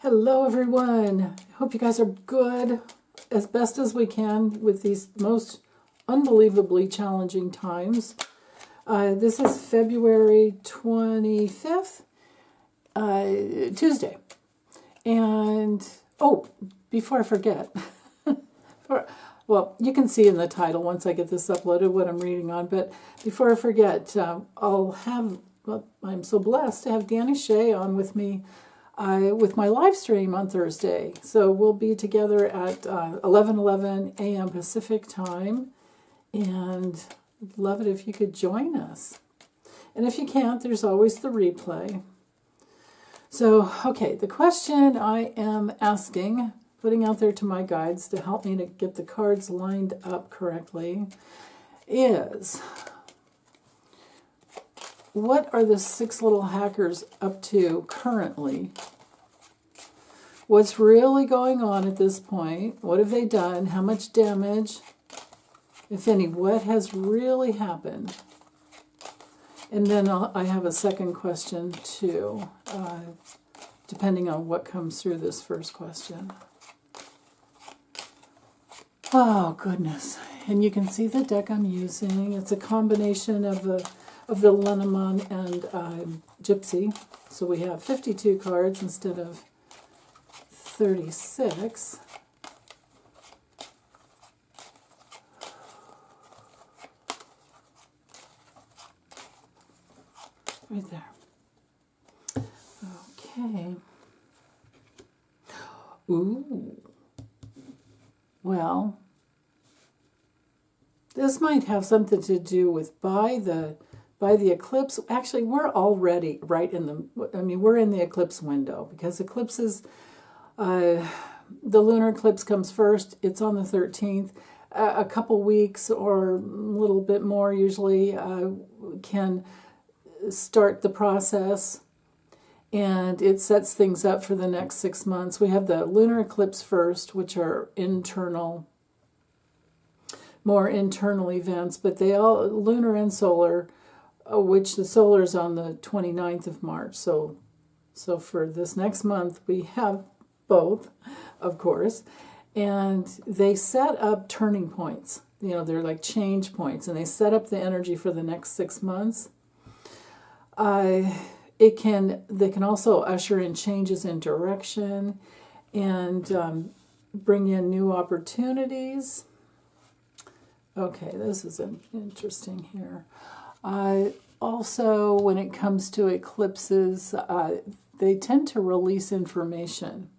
Hello, everyone. Hope you guys are good, as best as we can with these most unbelievably challenging times. This is February 25th, Tuesday. And, before I forget, well, you can see in the title once I get this uploaded what I'm reading on, but before I forget, I'm so blessed to have Danny Shea on with me with my live stream on Thursday. So we'll be together at 11:11 a.m. Pacific time, and love it if you could join us. And if you can't, there's always the replay. So, okay, the question I am asking, putting out there to my guides to help me to get the cards lined up correctly, is what are the six little hackers up to currently? What's really going on at this point? What have they done? How much damage, if any? What has really happened? And then I have a second question too, depending on what comes through this first question. Oh, goodness. And you can see the deck I'm using. It's a combination of the Lenormand and Gypsy. So we have 52 cards instead of 36. Right there. Okay. Ooh. Well, this might have something to do with by the eclipse. Actually, we're already right in we're in the eclipse window, because eclipses, the lunar eclipse comes first. It's on the 13th. A couple weeks or a little bit more usually can start the process, and it sets things up for the next 6 months. We have the lunar eclipse first, which are more internal events, but they all, lunar and solar, which the solar is on the 29th of March. So for this next month, we have both, of course, and they set up turning points. They're like change points, and they set up the energy for the next 6 months. They can also usher in changes in direction and bring in new opportunities. Okay, this is interesting here. Also, when it comes to eclipses, they tend to release information.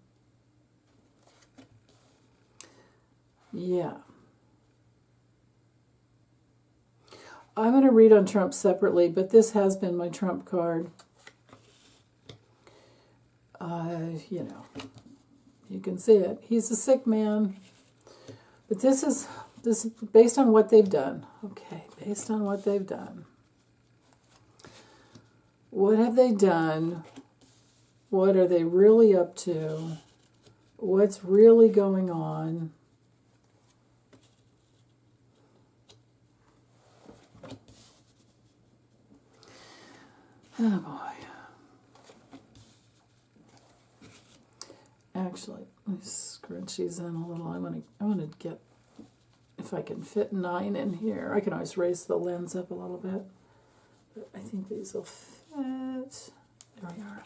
Yeah. I'm going to read on Trump separately, but this has been my Trump card. You can see it. He's a sick man. But this is based on what they've done. Okay, based on what they've done. What have they done? What are they really up to? What's really going on? Oh boy. Actually, let me scrunch these in a little. I want to get, if I can fit 9 in here. I can always raise the lens up a little bit, but I think these will fit. There we are.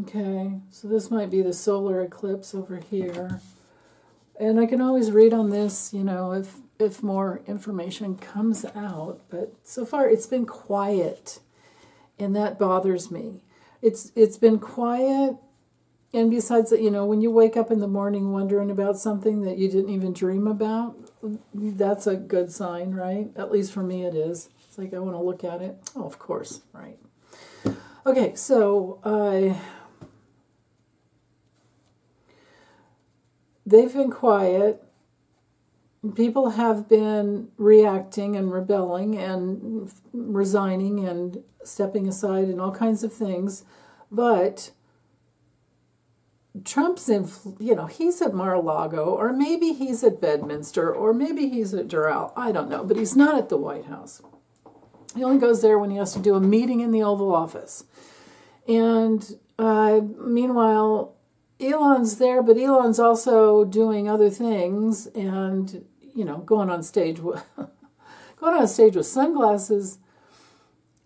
Okay, so this might be the solar eclipse over here. And I can always read on this, if more information comes out. But so far it's been quiet, and that bothers me. It's been quiet, and besides that, when you wake up in the morning wondering about something that you didn't even dream about, that's a good sign, right? At least for me it is. It's like I want to look at it. Oh, of course, right. Okay, so they've been quiet. People have been reacting and rebelling and resigning and stepping aside and all kinds of things. But Trump's he's at Mar-a-Lago, or maybe he's at Bedminster, or maybe he's at Doral. I don't know, but he's not at the White House. He only goes there when he has to do a meeting in the Oval Office. And meanwhile, Elon's there, but Elon's also doing other things and, going on stage with, going on stage with sunglasses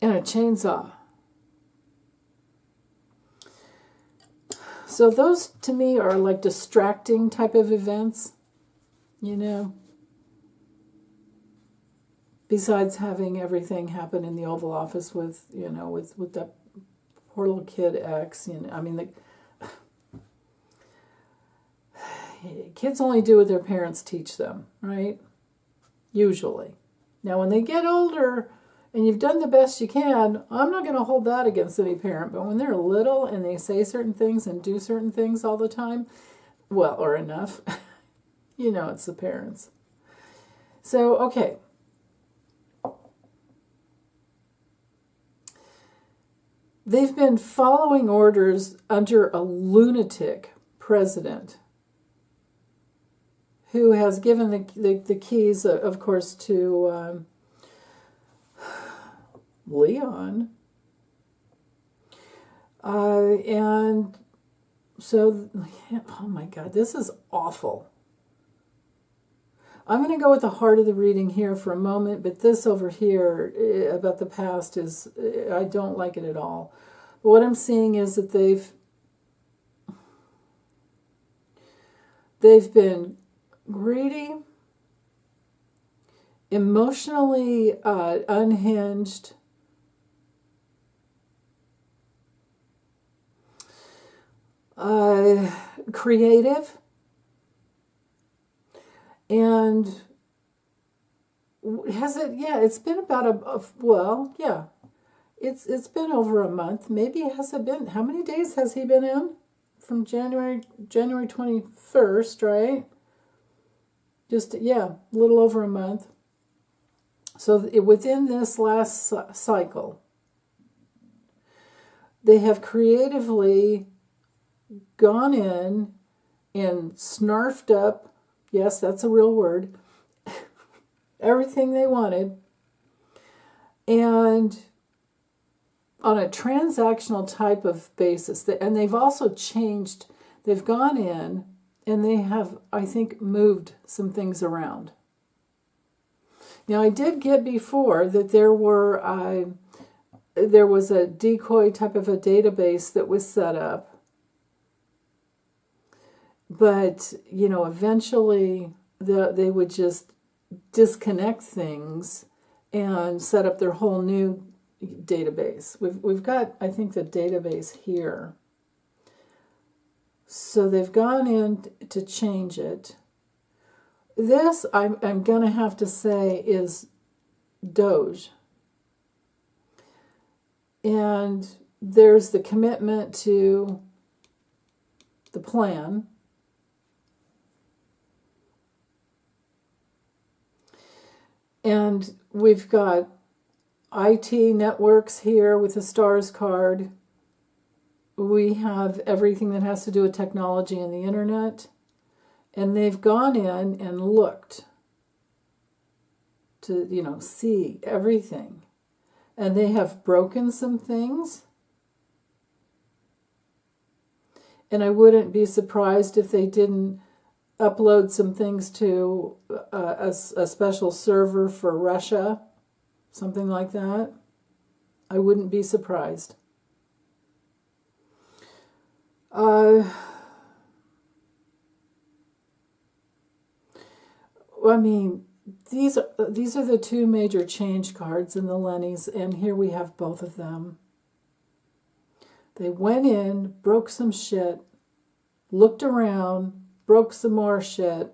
and a chainsaw. So those, to me, are like distracting type of events, besides having everything happen in the Oval Office with that poor little kid X. Kids only do what their parents teach them, right? Usually. Now, when they get older and you've done the best you can, I'm not going to hold that against any parent. But when they're little and they say certain things and do certain things all the time, or enough, it's the parents. So, okay. They've been following orders under a lunatic president who has given the keys, of course, to Leon. And so, oh my God, this is awful. I'm going to go with the heart of the reading here for a moment, but this over here about the past I don't like it at all. But what I'm seeing is that they've been greedy, emotionally unhinged, creative, and it's been about it's been over a month. Maybe has it been, how many days has he been in? From January 21st, right? Just, a little over a month. So within this last cycle, they have creatively gone in and snarfed up, yes, that's a real word, everything they wanted, and on a transactional type of basis. And they've also changed, they've gone in and they have, I think, moved some things around. Now, I did get before that there was a decoy type of a database that was set up. But, eventually they would just disconnect things and set up their whole new database. We've got, I think, the database here. So they've gone in to change it. This, I'm going to have to say, is Doge. And there's the commitment to the plan. And we've got IT networks here with the stars card. We have everything that has to do with technology and the internet. And they've gone in and looked to, see everything. And they have broken some things. And I wouldn't be surprised if they didn't upload some things to a special server for Russia, something like that. I wouldn't be surprised. These are the two major change cards in the Lennies, and here we have both of them. They went in, broke some shit, looked around, broke some more shit,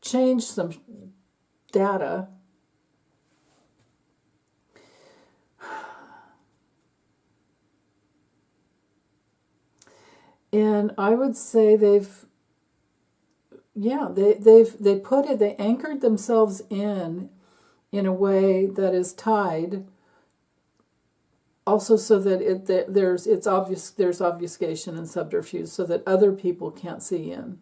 changed some data. And I would say they anchored themselves in a way that is tied, also so that there's obfuscation and subterfuge, so that other people can't see in.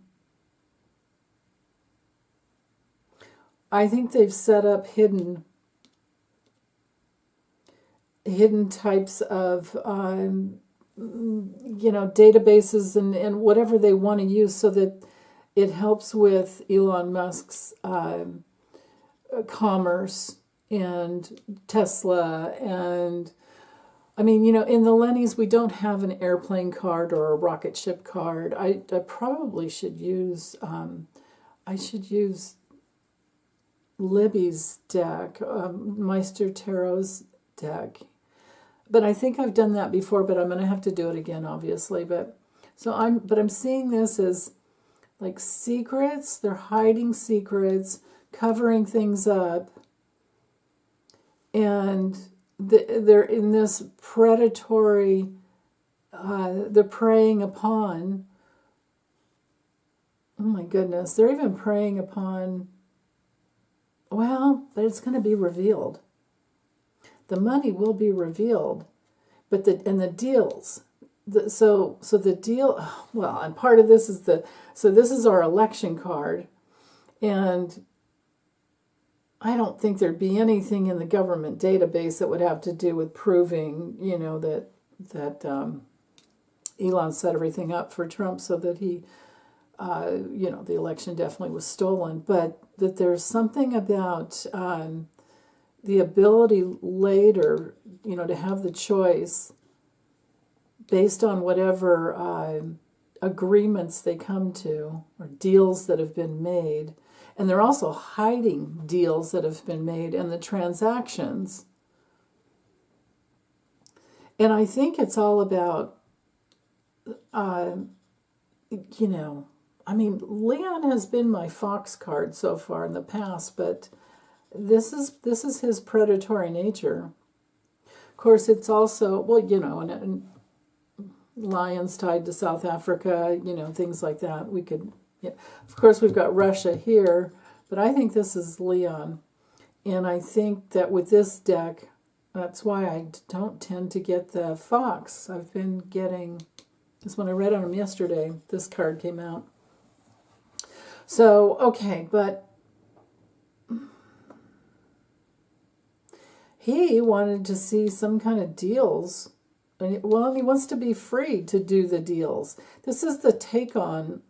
I think they've set up hidden hidden types of databases and whatever they want to use, so that it helps with Elon Musk's commerce and Tesla. And I mean, in the Lennies, we don't have an airplane card or a rocket ship card. I probably should use Libby's deck, Meister Tarot's deck. But I think I've done that before, but I'm going to have to do it again, obviously. But I'm seeing this as like secrets. They're hiding secrets, covering things up, and they're in this predatory. They're preying upon. Oh my goodness! They're even preying upon. Well, it's going to be revealed. The money will be revealed, but the deals. So the deal. Well, and part of this is this is our election card, and I don't think there'd be anything in the government database that would have to do with proving, that Elon set everything up for Trump so that he, the election definitely was stolen, but that there's something about the ability later, to have the choice based on whatever agreements they come to or deals that have been made. And they're also hiding deals that have been made and the transactions. And I think it's all about, Leon has been my fox card so far in the past, but this is his predatory nature. Of course, it's also, and lions tied to South Africa, things like that. We could, of course, we've got Russia here, but I think this is Leon. And I think that with this deck, that's why I don't tend to get the fox. I've been getting, just when I read on them yesterday, this card came out. So, okay, but he wanted to see some kind of deals. And he wants to be free to do the deals. This is the takeover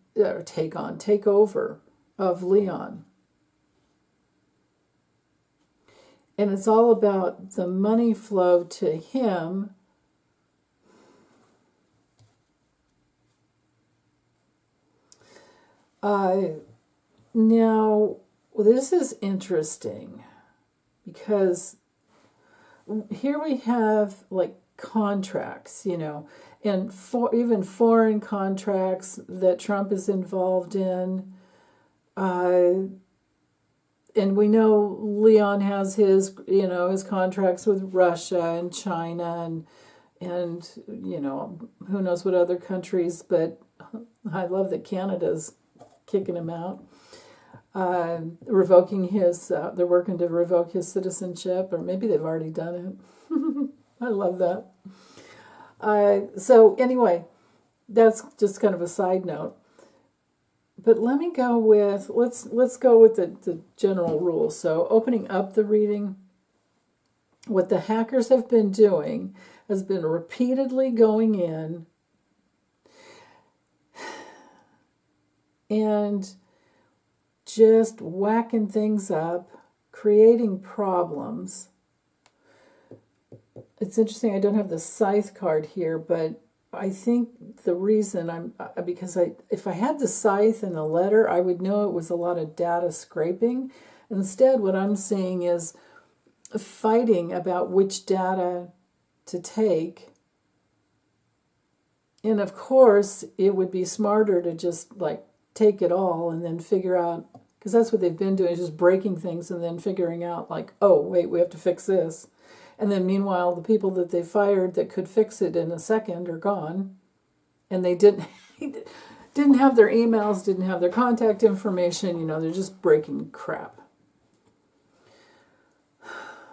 of Leon. And it's all about the money flow to him. Now, this is interesting because here we have like contracts, and even foreign contracts that Trump is involved in. And we know Leon has his contracts with Russia and China and who knows what other countries, but I love that Canada's kicking him out. Revoking his, they're working to revoke his citizenship, or maybe they've already done it. I love that. So anyway, that's just kind of a side note. But let me go with, let's go with the general rules. So opening up the reading, what the hackers have been doing has been repeatedly going in and just whacking things up, creating problems. It's interesting, I don't have the scythe card here, but I think the reason if I had the scythe and the letter, I would know it was a lot of data scraping. Instead, what I'm seeing is fighting about which data to take. And of course, it would be smarter to just take it all and then figure out, because that's what they've been doing, is just breaking things and then figuring out oh, wait, we have to fix this. And then meanwhile, the people that they fired that could fix it in a second are gone. And they didn't have their emails, didn't have their contact information. They're just breaking crap.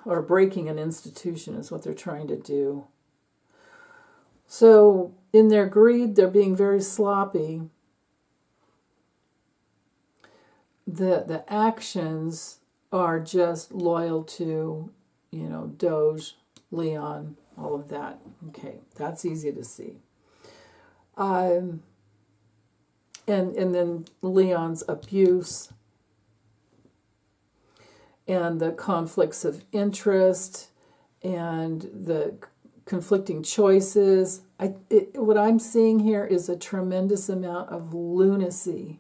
Or breaking an institution is what they're trying to do. So in their greed, they're being very sloppy. The actions are just loyal to Doge, Leon, all of that. Okay, that's easy to see. And then Leon's abuse and the conflicts of interest and the conflicting choices. What I'm seeing here is a tremendous amount of lunacy.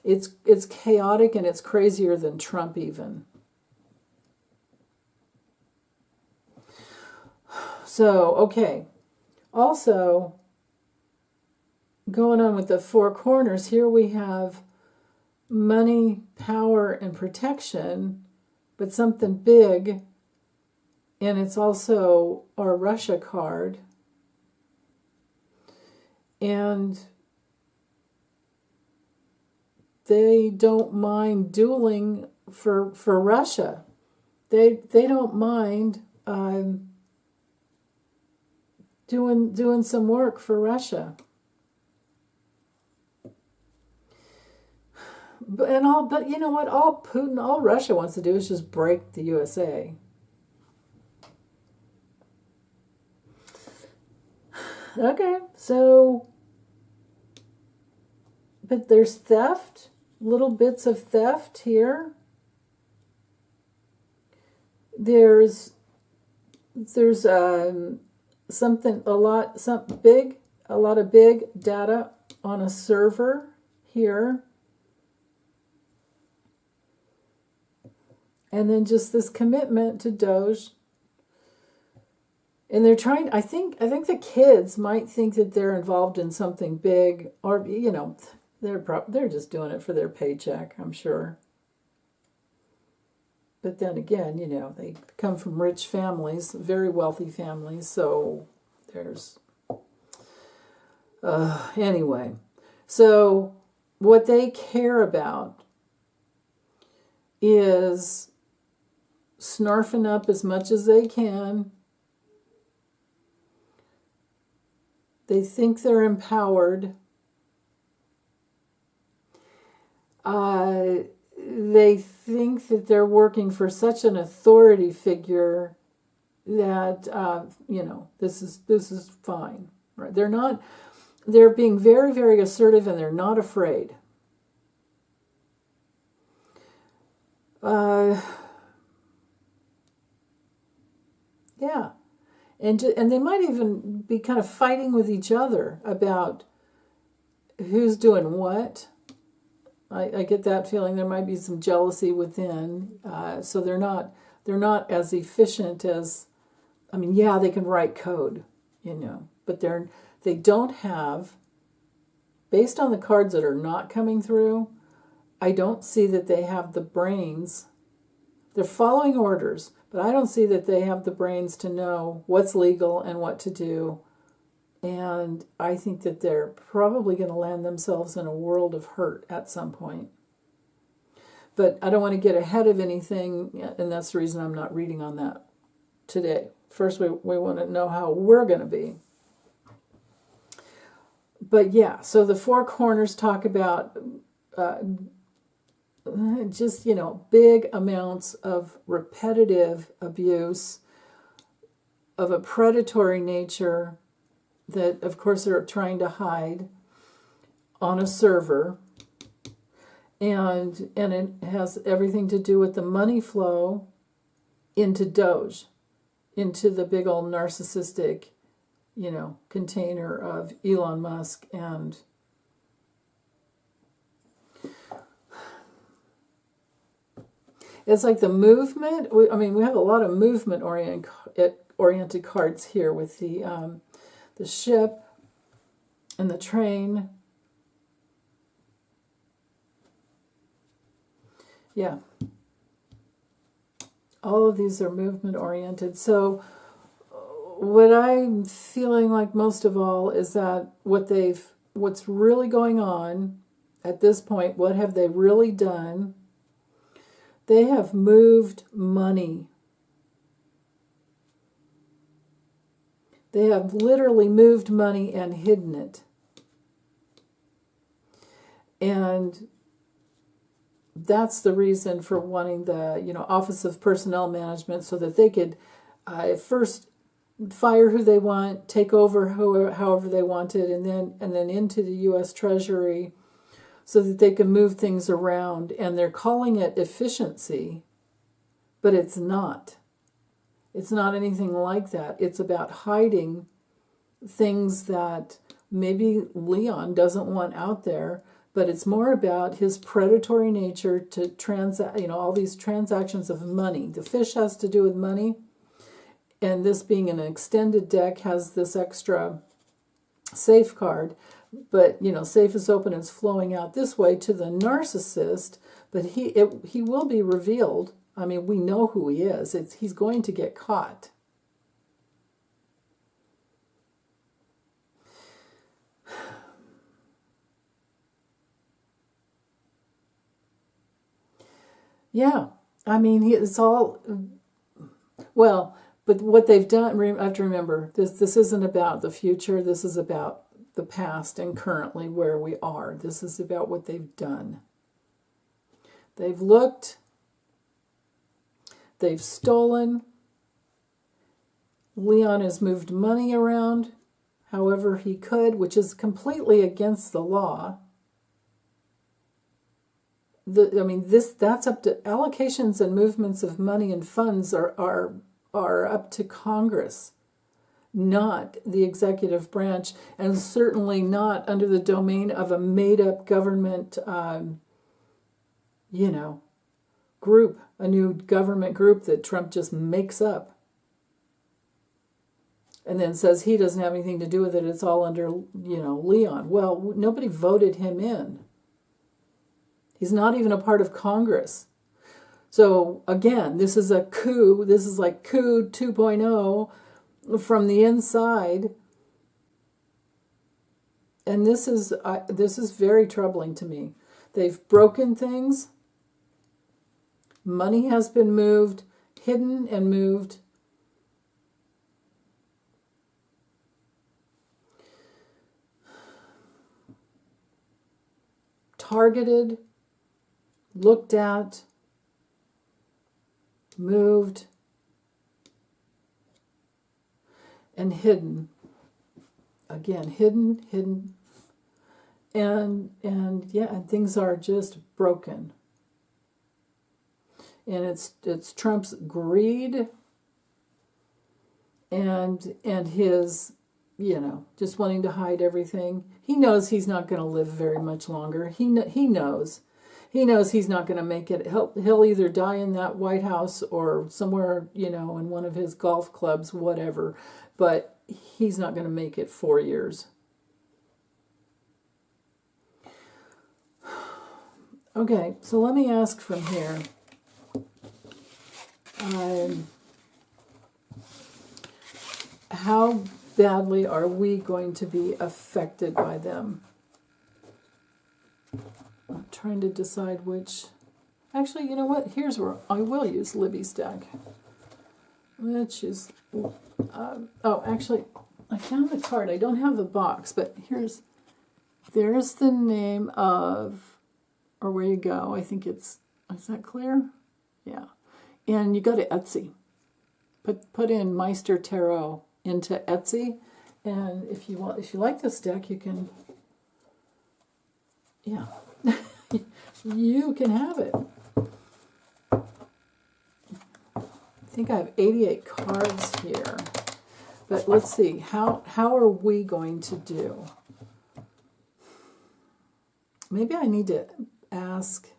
It's chaotic and it's crazier than Trump even. So, okay. Also, going on with the four corners, here we have money, power, and protection, but something big, and it's also our Russia card. And they don't mind dueling for Russia. They don't mind doing some work for Russia. But you know what? All Russia wants to do is just break the USA. Okay, so, but there's theft, little bits of theft here. There's something, a lot of big data on a server here. And then just this commitment to Doge. And they're trying, I think the kids might think that they're involved in something big, or, you know, they're just doing it for their paycheck, I'm sure. But then again, you know, they come from rich families, very wealthy families, so there's... anyway, so what they care about is snarfing up as much as they can. They think they're empowered. They think that they're working for such an authority figure that you know, this is fine, right? They're being very, very assertive, and they're not afraid. Yeah, and they might even be kind of fighting with each other about who's doing what. I get that feeling. There might be some jealousy within, so they're not as efficient as, I mean, yeah, they can write code, you know, but they don't have, based on the cards that are not coming through, I don't see that they have the brains. They're following orders, but I don't see that they have the brains to know what's legal and what to do. And I think that they're probably going to land themselves in a world of hurt at some point. But I don't want to get ahead of anything, and that's the reason I'm not reading on that today. First, we want to know how we're going to be. But yeah, so the four corners talk about just, you know, big amounts of repetitive abuse of a predatory nature that, of course, they're trying to hide on a server. And it has everything to do with the money flow into Doge, into the big old narcissistic, you know, container of Elon Musk and it's like the movement. I mean, we have a lot of movement-oriented cards here with the ship and the train. Yeah. All of these are movement-oriented. So what I'm feeling like most of all is that what's really going on at this point, what have they really done? They have moved money. They have literally moved money and hidden it. And that's the reason for wanting the, Office of Personnel Management, so that they could first fire who they want, take over however they wanted, and then into the U.S. Treasury, so that they can move things around. And they're calling it efficiency, but it's not. It's not anything like that. It's about hiding things that maybe Leon doesn't want out there, but it's more about his predatory nature to all these transactions of money. The fish has to do with money, and this being an extended deck has this extra safeguard. But, safe is open and it's flowing out this way to the narcissist, but he will be revealed. I mean, we know who he is. He's going to get caught. Yeah, I mean, it's all, well, but what they've done, I have to remember, this isn't about the future. This is about the past and currently where we are. This is about what they've done. They've looked, they've stolen. Leon has moved money around however he could, which is completely against the law. That's up to allocations and movements of money and funds are up to Congress, not the executive branch, and certainly not under the domain of a made-up government, group, a new government group that Trump just makes up and then says he doesn't have anything to do with it. It's all under, Leon. Well, nobody voted him in. He's not even a part of Congress. So again, this is a coup. This is like coup 2.0 from the inside. And this is very troubling to me. They've broken things. Money has been moved, hidden and moved. Targeted, looked at, moved, and hidden. Again, hidden. And things are just broken. And it's Trump's greed and his, just wanting to hide everything. He knows he's not going to live very much longer. He knows. He knows he's not going to make it. He'll either die in that White House or somewhere, in one of his golf clubs, whatever. But he's not going to make it 4 years. Okay, so let me ask from here. How badly are we going to be affected by them? I'm trying to decide which. Actually, you know what? Here's where I will use Libby Stack. Let's use. Actually, I found the card. I don't have the box, but there's the name of, or where you go. I think is that clear? Yeah. And you go to Etsy. Put in Meister Tarot into Etsy, and if you like this deck, you can, you can have it. I think I have 88 cards here, but let's see, how are we going to do? Maybe I need to ask.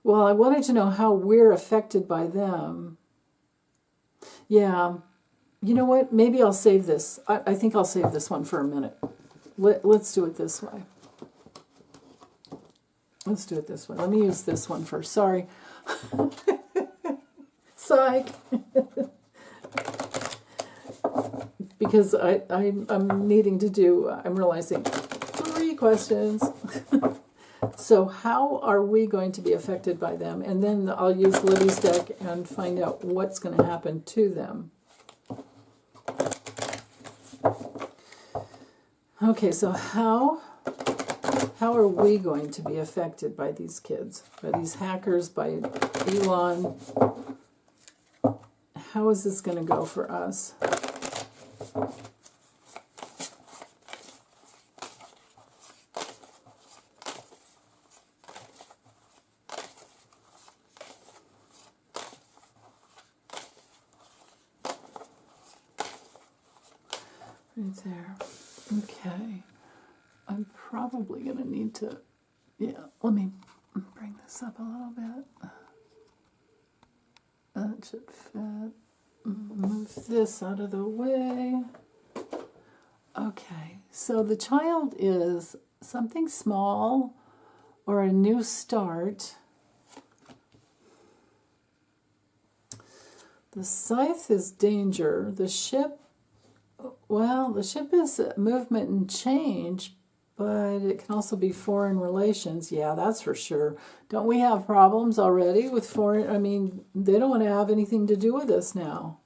Well, I wanted to know how we're affected by them. Yeah, you know what? Maybe I'll save this. I think I'll save this one for a minute. Let's do it this way. Let's do it this way. Let me use this one first. Sorry. Psych. Because I'm needing to do, I'm realizing 3 questions. So how are we going to be affected by them? And then I'll use Libby's deck and find out what's going to happen to them. Okay, so how How are we going to be affected by these kids, by these hackers, by Elon? How is this going to go for us? Right there. Okay. I'm probably going to need to, let me bring this up a little bit. That should fit. Move this out of the way. Okay, so the child is something small or a new start. The scythe is danger. The ship, well, the ship is movement and change, but it can also be foreign relations. Yeah, that's for sure. Don't we have problems already with foreign? I mean, they don't want to have anything to do with us now.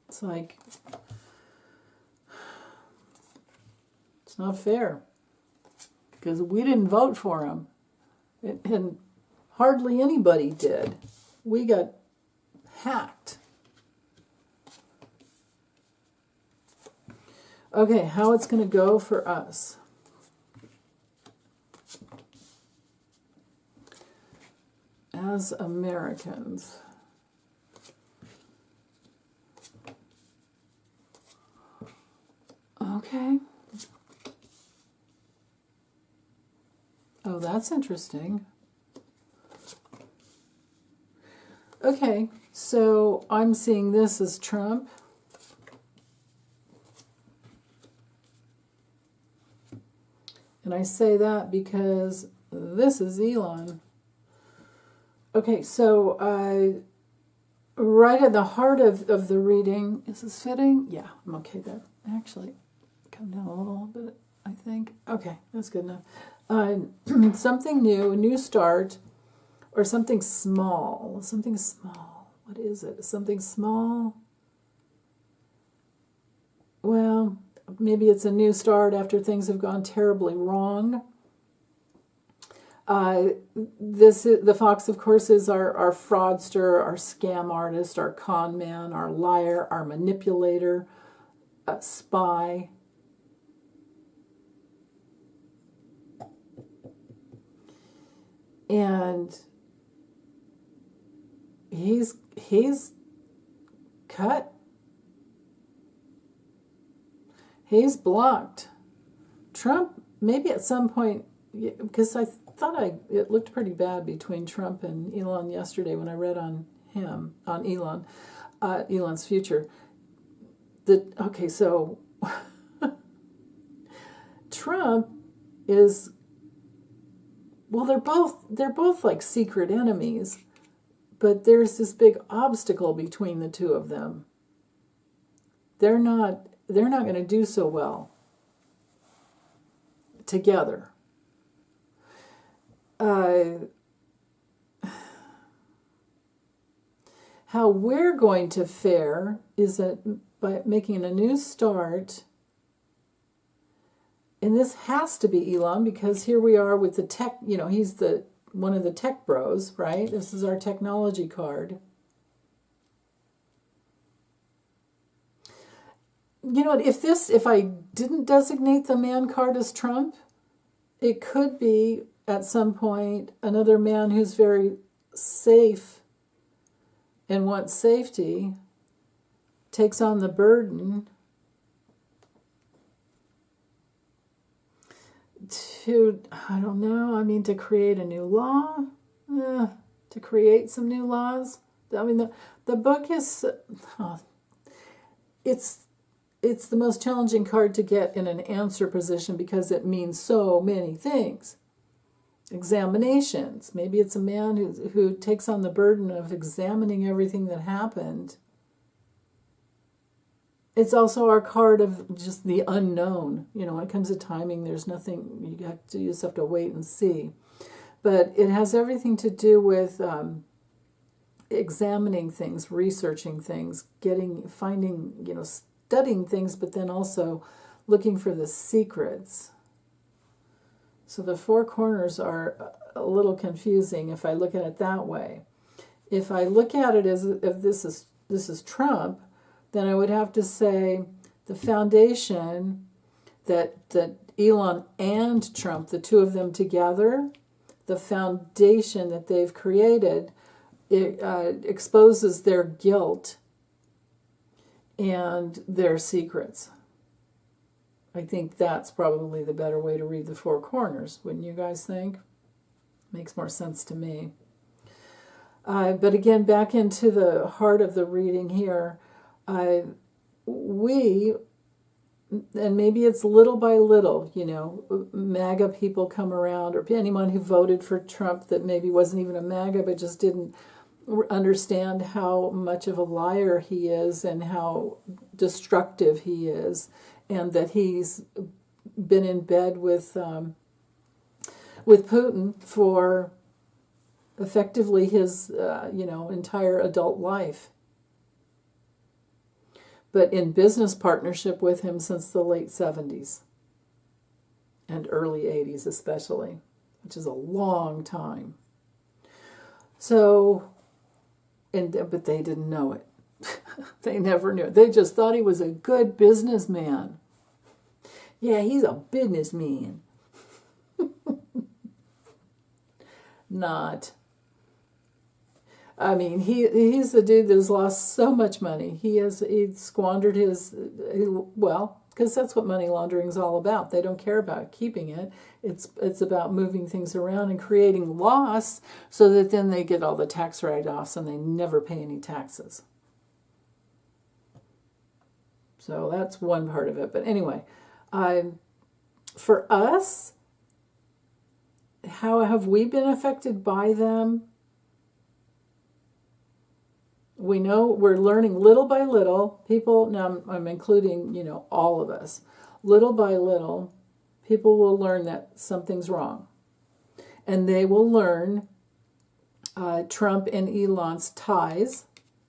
It's like, it's not fair because we didn't vote for them, and hardly anybody did. We got hacked. Okay, how it's going to go for us. As Americans. Okay. Oh, that's interesting. Okay, so I'm seeing this as Trump. And I say that because this is Elon. Okay, so right at the heart of the reading, is this fitting? Yeah, I'm okay there. Actually, come down a little bit, I think. Okay, that's good enough. Something new, a new start, or something small. Something small. What is it? Something small? Well, maybe it's a new start after things have gone terribly wrong. The fox, of course, is our fraudster, our scam artist, our con man, our liar, our manipulator, a spy. And he's cut. He's blocked. Trump, maybe at some point, because I thought it looked pretty bad between Trump and Elon yesterday when I read on him, on Elon, Elon's future. Okay, so Trump is, well, they're both like secret enemies, but there's this big obstacle between the two of them. They're not going to do so well together. How we're going to fare is that by making a new start, and this has to be Elon because here we are with the tech, he's one of the tech bros, right? This is our technology card. You know, if I didn't designate the man card as Trump, it could be at some point another man who's very safe and wants safety takes on the burden to, I don't know, to create a new law, to create some new laws. I mean, the book is, it's the most challenging card to get in an answer position because it means so many things. Examinations. Maybe it's a man who takes on the burden of examining everything that happened. It's also our card of just the unknown. When it comes to timing, there's nothing, you just have to wait and see. But it has everything to do with examining things, researching things, studying things, but then also looking for the secrets. So the four corners are a little confusing if I look at it that way. If I look at it as if this is Trump, then I would have to say the foundation that Elon and Trump, the two of them together, the foundation that they've created, it exposes their guilt and their secrets. I think that's probably the better way to read the four corners. Wouldn't you guys think? Makes more sense to me. But again, back into the heart of the reading here, we, and maybe it's little by little, MAGA people come around, or anyone who voted for Trump that maybe wasn't even a MAGA but just didn't understand how much of a liar he is and how destructive he is, and that he's been in bed with Putin for effectively his entire adult life, but in business partnership with him since the late 70s and early 80s especially, which is a long time. So, but they didn't know it. They never knew it. They just thought he was a good businessman. Yeah, he's a businessman. Not. I mean, he's the dude that has lost so much money. He squandered because that's what money laundering is all about. They don't care about keeping it. It's about moving things around and creating loss so that then they get all the tax write-offs and they never pay any taxes. So that's one part of it. But anyway, for us, how have we been affected by them? We know we're learning little by little. People, now I'm including, all of us. Little by little, people will learn that something's wrong. And they will learn Trump and Elon's ties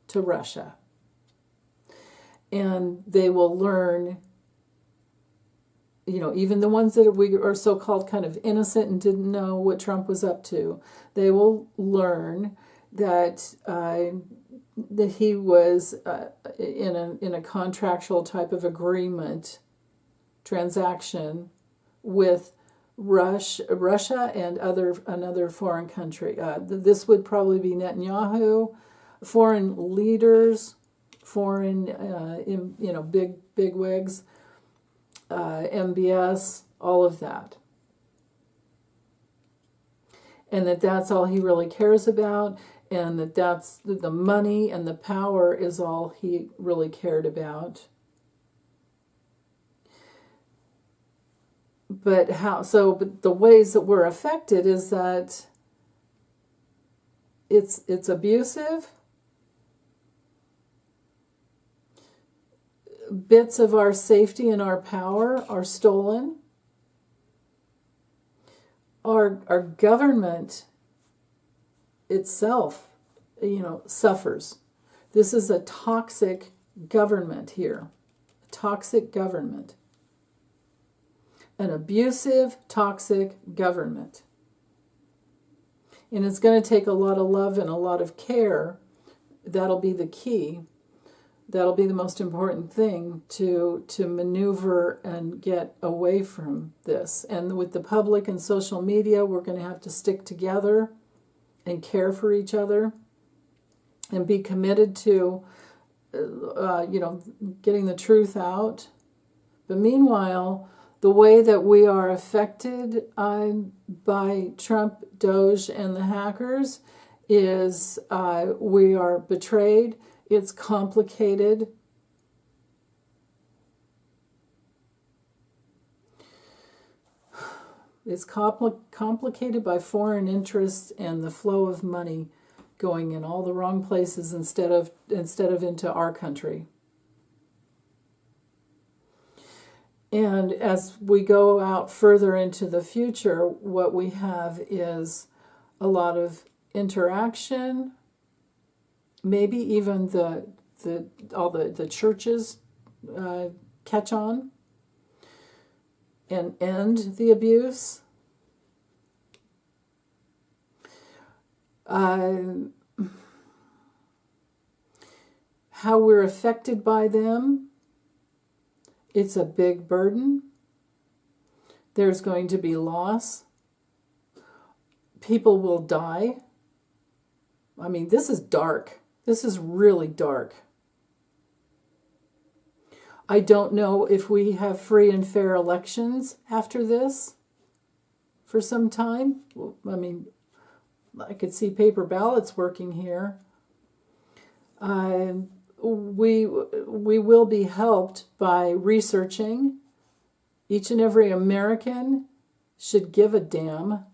to Russia. And they will learn, even the ones that we are so-called kind of innocent and didn't know what Trump was up to, they will learn that he was in a contractual type of agreement, transaction with Russia and another foreign country. This would probably be Netanyahu, foreign leaders, foreign big wigs, MBS, all of that. And that's all he really cares about, and that's the money and the power is all he really cared about. But the ways that we're affected is that it's abusive. Bits of our safety and our power are stolen. Our government itself, suffers. This is a toxic government here. A toxic government. An abusive, toxic government. And it's going to take a lot of love and a lot of care. That'll be the key. That'll be the most important thing to maneuver and get away from this. And with the public and social media, we're going to have to stick together and care for each other and be committed to, getting the truth out. But meanwhile, the way that we are affected by Trump, Doge, and the hackers is we are betrayed. It's complicated. It's complicated by foreign interests and the flow of money going in all the wrong places instead of into our country. And as we go out further into the future, what we have is a lot of interaction. Maybe even the churches catch on. and end the abuse. How we're affected by them. It's a big burden. There's going to be loss. People will die. I mean, this is dark. This is really dark. I don't know if we have free and fair elections after this for some time. I mean, I could see paper ballots working here. We will be helped by researching. Each and every American should give a damn.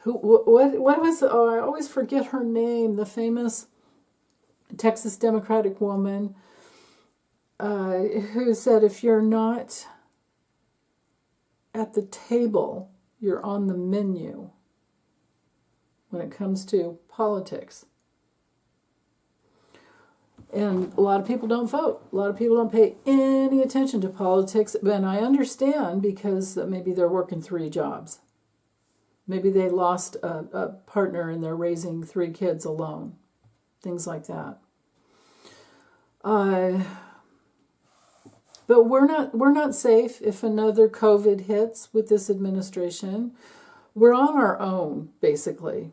What was, I always forget her name, the famous Texas Democratic woman who said, if you're not at the table, you're on the menu when it comes to politics. And a lot of people don't vote. A lot of people don't pay any attention to politics. And I understand, because maybe they're working 3 jobs. Maybe they lost a partner and they're raising 3 kids alone. Things like that. But we're not safe if another COVID hits with this administration. We're on our own, basically.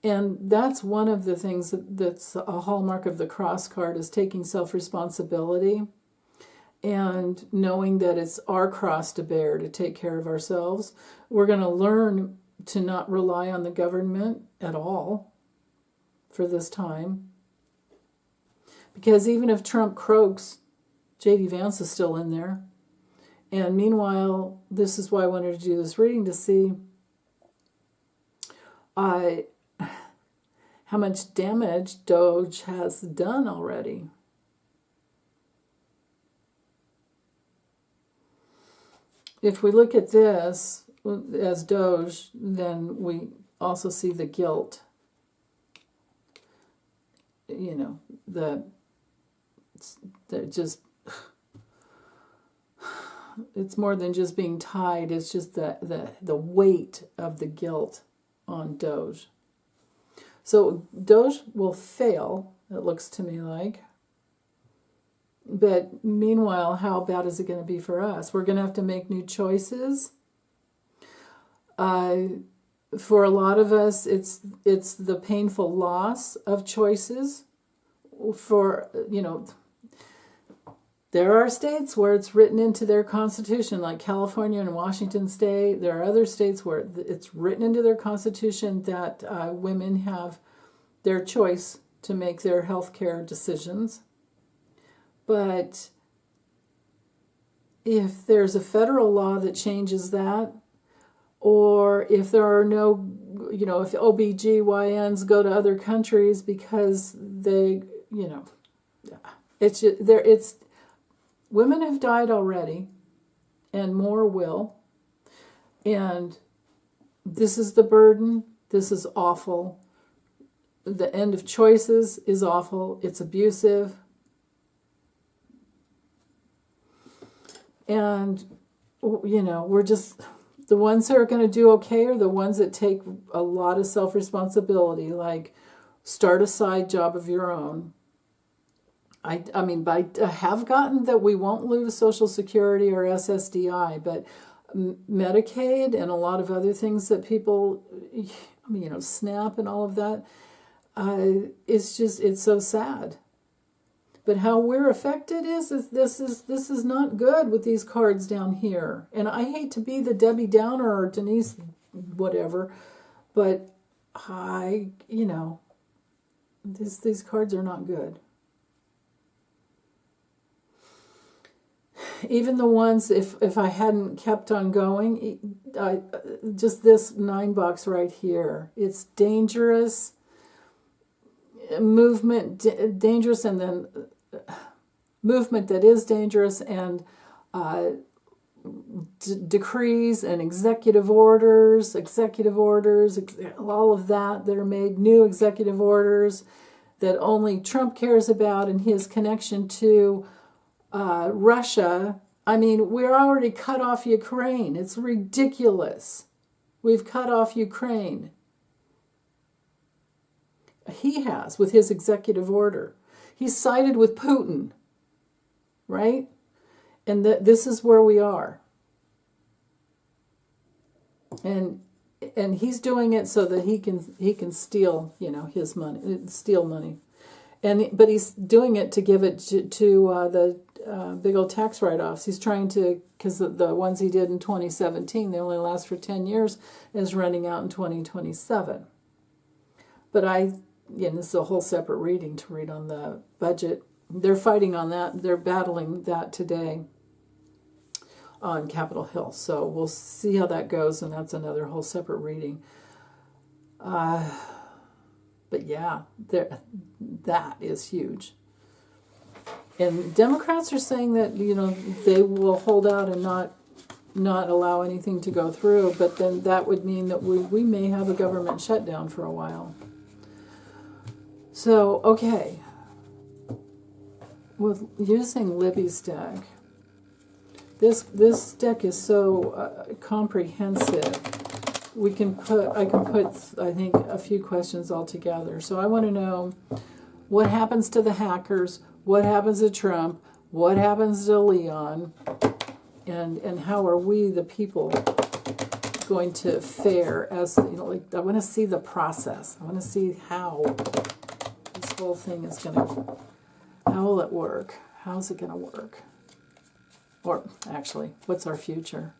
And that's one of the things that's a hallmark of the cross card, is taking self-responsibility and knowing that it's our cross to bear to take care of ourselves. We're going to learn to not rely on the government at all for this time. Because even if Trump croaks, J.D. Vance is still in there. And meanwhile, this is why I wanted to do this reading, to see how much damage Doge has done already. If we look at this as Doge, then we also see the guilt. You know, the just, it's more than just being tied. It's just the weight of the guilt on Doge. So Doge will fail, it looks to me like. But meanwhile, how bad is it going to be for us? We're going to have to make new choices. For a lot of us, it's the painful loss of choices. For, you know, there are states where it's written into their constitution, like California and Washington State. There are other states where it's written into their constitution that women have their choice to make their health care decisions. But if there's a federal law that changes that, or if there are no, you know, if OBGYNs go to other countries because they, you know, it's just, women have died already, and more will. And this is the burden. This is awful. The end of choices is awful. It's abusive. And, you know, we're just, the ones that are going to do okay are the ones that take a lot of self-responsibility, like start a side job of your own. I mean, I have gotten that we won't lose Social Security or SSDI, but Medicaid and a lot of other things that people, I mean, you know, SNAP and all of that, it's just, it's so sad. But how we're affected is this is not good with these cards down here. And I hate to be the Debbie Downer or Denise whatever, but you know, these cards are not good. Even the ones, if I hadn't kept on going, just this 9 box right here, it's dangerous, movement, dangerous, and then movement that is dangerous, and decrees and executive orders, all of that are made, new executive orders that only Trump cares about, and his connection to Russia, I mean, we're already cut off Ukraine. It's ridiculous. We've cut off Ukraine. He has, with his executive order. He's sided with Putin, right? And this is where we are. And he's doing it so that he can steal, his money, steal money. But he's doing it to give it to the big old tax write-offs. He's trying to, because the ones he did in 2017, they only last for 10 years, is running out in 2027. But this is a whole separate reading to read on the budget. They're fighting on that. They're battling that today on Capitol Hill. So we'll see how that goes, and that's another whole separate reading. But yeah, that is huge. And Democrats are saying that, they will hold out and not allow anything to go through, but then that would mean that we may have a government shutdown for a while. So, okay. With using Libby's deck, this deck is so comprehensive. I can put, I think, a few questions all together. So I want to know what happens to the hackers, what happens to Trump, what happens to Leon, and how are we, the people, going to fare as, I want to see the process. I want to see how this whole thing is going to, how will it work? How's it going to work? Or actually, what's our future?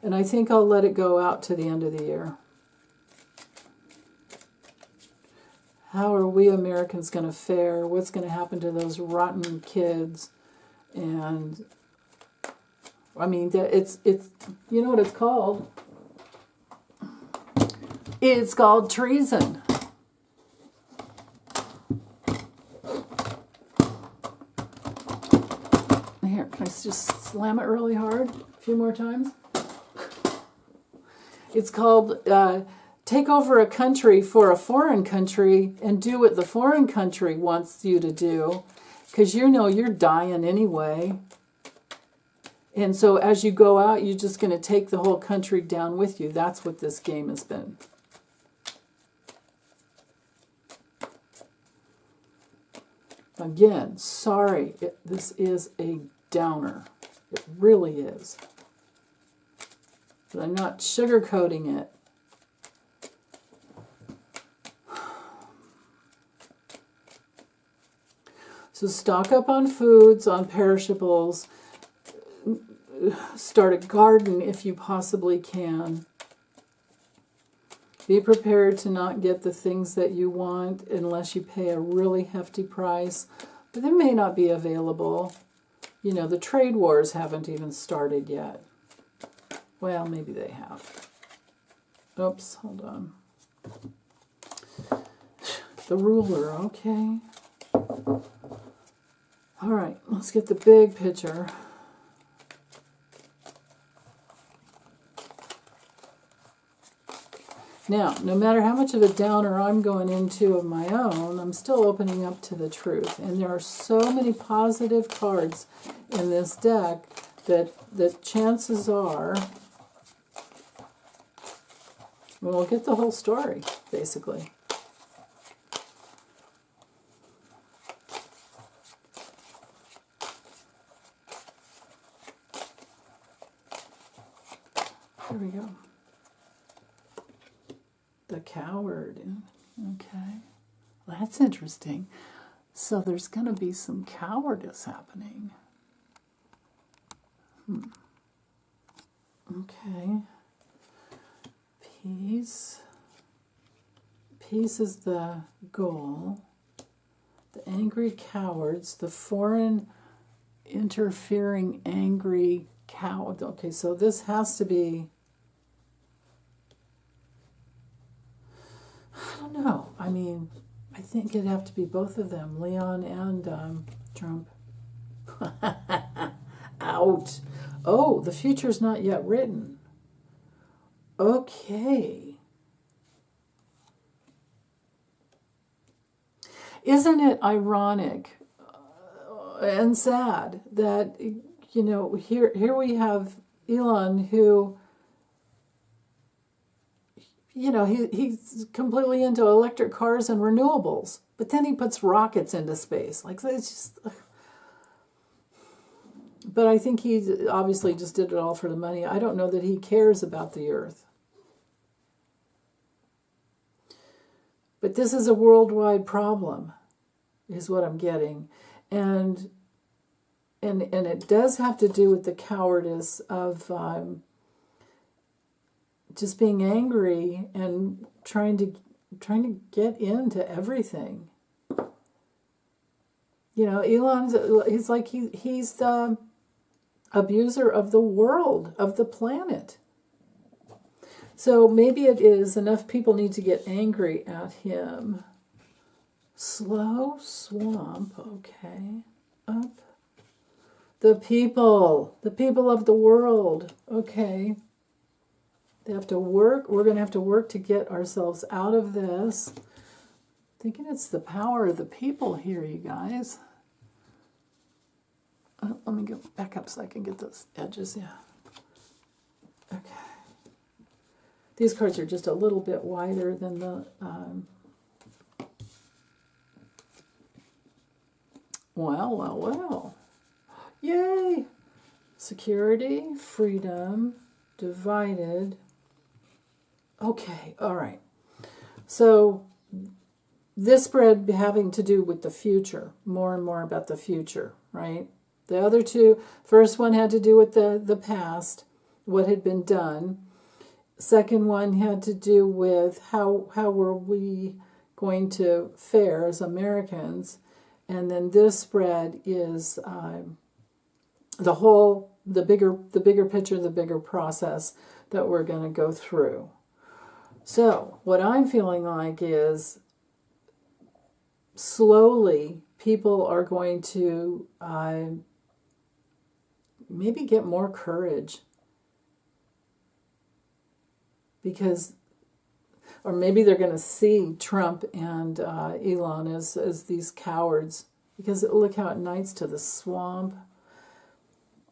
And I think I'll let it go out to the end of the year. How are we Americans going to fare? What's going to happen to those rotten kids? And I mean, it's you know what it's called? It's called treason. Here, can I just slam it really hard a few more times? It's called take over a country for a foreign country and do what the foreign country wants you to do, because you're dying anyway. And so as you go out, you're just going to take the whole country down with you. That's what this game has been. Again, sorry, this is a downer. It really is. But I'm not sugarcoating it. So stock up on foods, on perishables. Start a garden if you possibly can. Be prepared to not get the things that you want unless you pay a really hefty price. But they may not be available. The trade wars haven't even started yet. Well, maybe they have. Oops, hold on. The ruler, okay. All right, let's get the big picture. Now, no matter how much of a downer I'm going into of my own, I'm still opening up to the truth. And there are so many positive cards in this deck that the chances are we'll get the whole story, basically. Here we go. The coward. Okay. Well, that's interesting. So there's going to be some cowardice happening. Okay. Peace. Peace is the goal. The angry cowards, the foreign interfering angry coward. Okay, so this has to be, I don't know. I mean, I think it'd have to be both of them, Leon and Trump. Out. Oh, the future's not yet written. Okay. Isn't it ironic? and sad that, here we have Elon who, he's completely into electric cars and renewables, but then he puts rockets into space. Like, it's just... But I think he obviously just did it all for the money. I don't know that he cares about the Earth. But this is a worldwide problem, is what I'm getting. And it does have to do with the cowardice of just being angry and trying to get into everything. He's like he's the abuser of the world, of the planet. So maybe it is enough people need to get angry at him. Slow swamp, okay. Up. The people of the world, okay. They have to work. We're going to have to work to get ourselves out of this. Thinking it's the power of the people here, you guys. Let me go back up so I can get those edges, yeah. Okay. These cards are just a little bit wider than the... Well. Yay! Security, freedom, divided. Okay, all right. So this spread having to do with the future, more and more about the future, right? The other two, first one had to do with the past, what had been done. Second one had to do with how were we going to fare as Americans. And then this spread is the bigger picture, the bigger process that we're going to go through. So what I'm feeling like is slowly people are going to maybe get more courage, because, or maybe they're going to see Trump and Elon as these cowards, because look how it knights to the swamp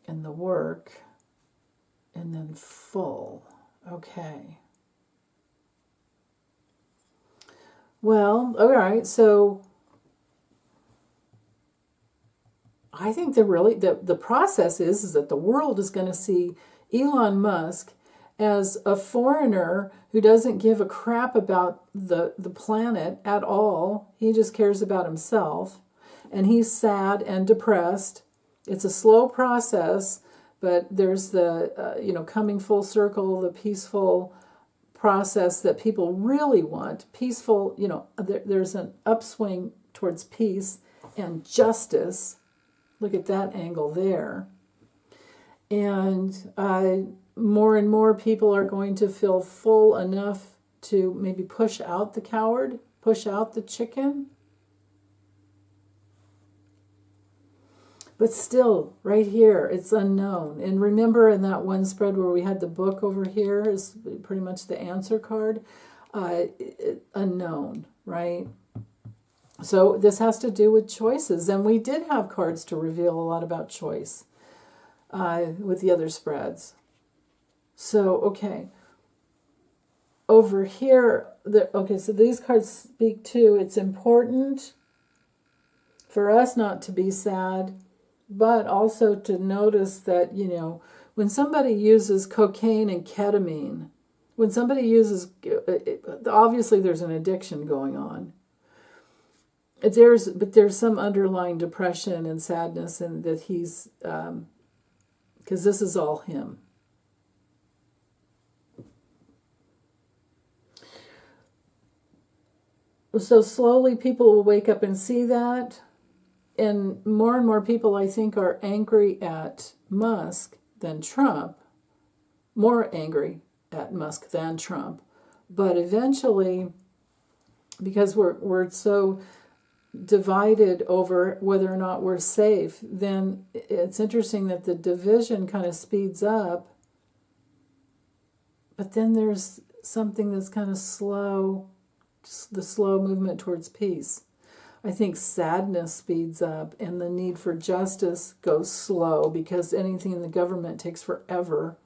and the work and then full. Okay. Well, all right, so I think the process is that the world is going to see Elon Musk as a foreigner who doesn't give a crap about the planet at all. He just cares about himself. And he's sad and depressed. It's a slow process, but there's the, coming full circle, the peaceful process that people really want. Peaceful, there's an upswing towards peace and justice. Look at that angle there. And more and more people are going to feel full enough to maybe push out the coward, push out the chicken. But still, right here, it's unknown. And remember in that one spread where we had the book over here is pretty much the answer card. Unknown, right? So this has to do with choices. And we did have cards to reveal a lot about choice with the other spreads. So, okay. Over here, so these cards speak to, it's important for us not to be sad, but also to notice that, when somebody uses cocaine and ketamine, when somebody uses, obviously there's an addiction going on. But there's some underlying depression and sadness, and that he's, because this is all him. So slowly people will wake up and see that. And more people, I think, are angry at Musk than Trump. More angry at Musk than Trump. But eventually, because we're so divided over whether or not we're safe, then it's interesting that the division kind of speeds up. But then there's something that's kind of slow, the slow movement towards peace. I think sadness speeds up, and the need for justice goes slow because anything in the government takes forever.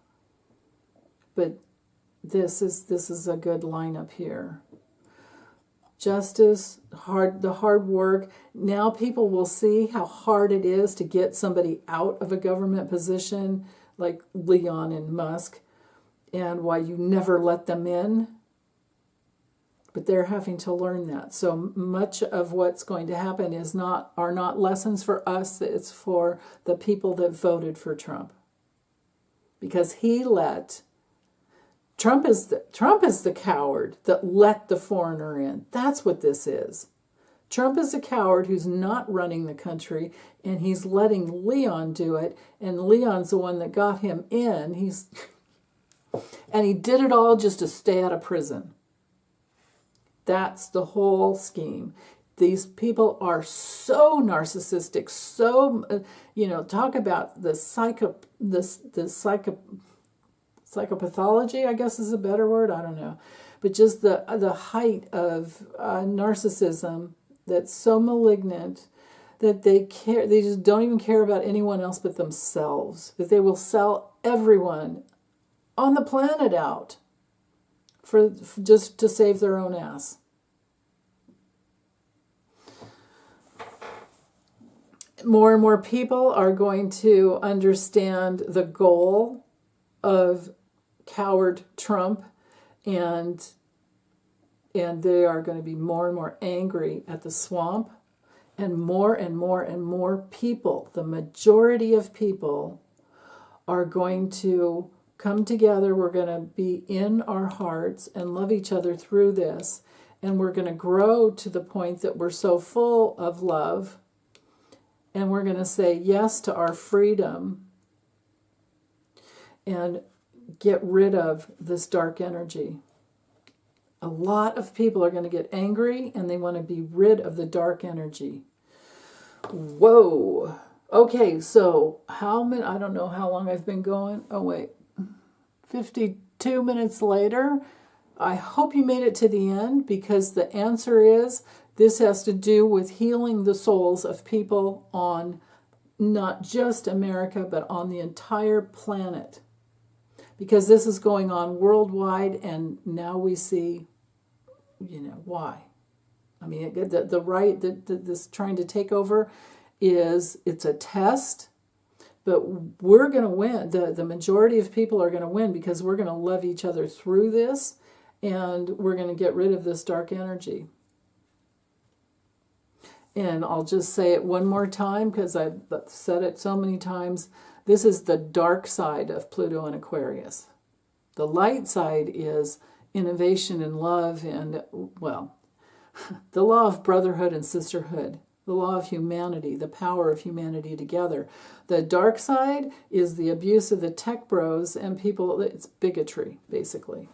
But this is a good lineup here. Justice, the hard work. Now people will see how hard it is to get somebody out of a government position like Leon and Musk, and why you never let them in. But they're having to learn that. So much of what's going to happen are not lessons for us. It's for the people that voted for Trump, because Trump is the coward that let the foreigner in. That's what this is. Trump is a coward who's not running the country, and he's letting Leon do it. And Leon's the one that got him in. And he did it all just to stay out of prison. That's the whole scheme. These people are so narcissistic, so, talk about the psychopathology, I guess is a better word, I don't know. But just the height of narcissism that's so malignant that they just don't even care about anyone else but themselves. That they will sell everyone on the planet out for just to save their own ass. More and more people are going to understand the goal of coward Trump, and they are going to be more and more angry at the swamp, and more people, the majority of people, are going to come together. We're going to be in our hearts and love each other through this. And we're going to grow to the point that we're so full of love. And we're going to say yes to our freedom and get rid of this dark energy. A lot of people are going to get angry and they want to be rid of the dark energy. Whoa. Okay, so I don't know how long I've been going. Oh, wait. 52 minutes later. I hope you made it to the end, because the answer is this has to do with healing the souls of people on not just America, but on the entire planet. Because this is going on worldwide, and now we see, why. I mean, the right that this trying to take over it's a test. But we're going to win. The majority of people are going to win, because we're going to love each other through this, and we're going to get rid of this dark energy. And I'll just say it one more time, because I've said it so many times. This is the dark side of Pluto and Aquarius. The light side is innovation and love and, the law of brotherhood and sisterhood. The law of humanity, the power of humanity together. The dark side is the abuse of the tech bros and people. It's bigotry, basically.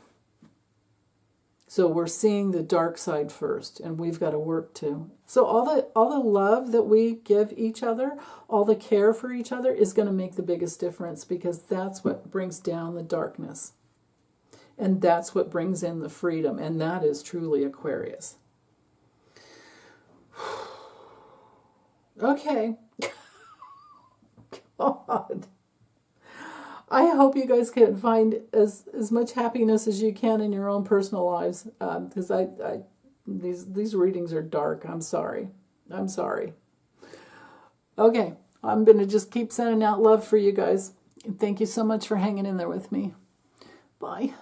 So we're seeing the dark side first, and we've got to work too. So all the love that we give each other, all the care for each other, is going to make the biggest difference, because that's what brings down the darkness. And that's what brings in the freedom, and that is truly Aquarius. Okay. God. I hope you guys can find as much happiness as you can in your own personal lives, because these readings are dark. I'm sorry. Okay, I'm going to just keep sending out love for you guys. Thank you so much for hanging in there with me. Bye.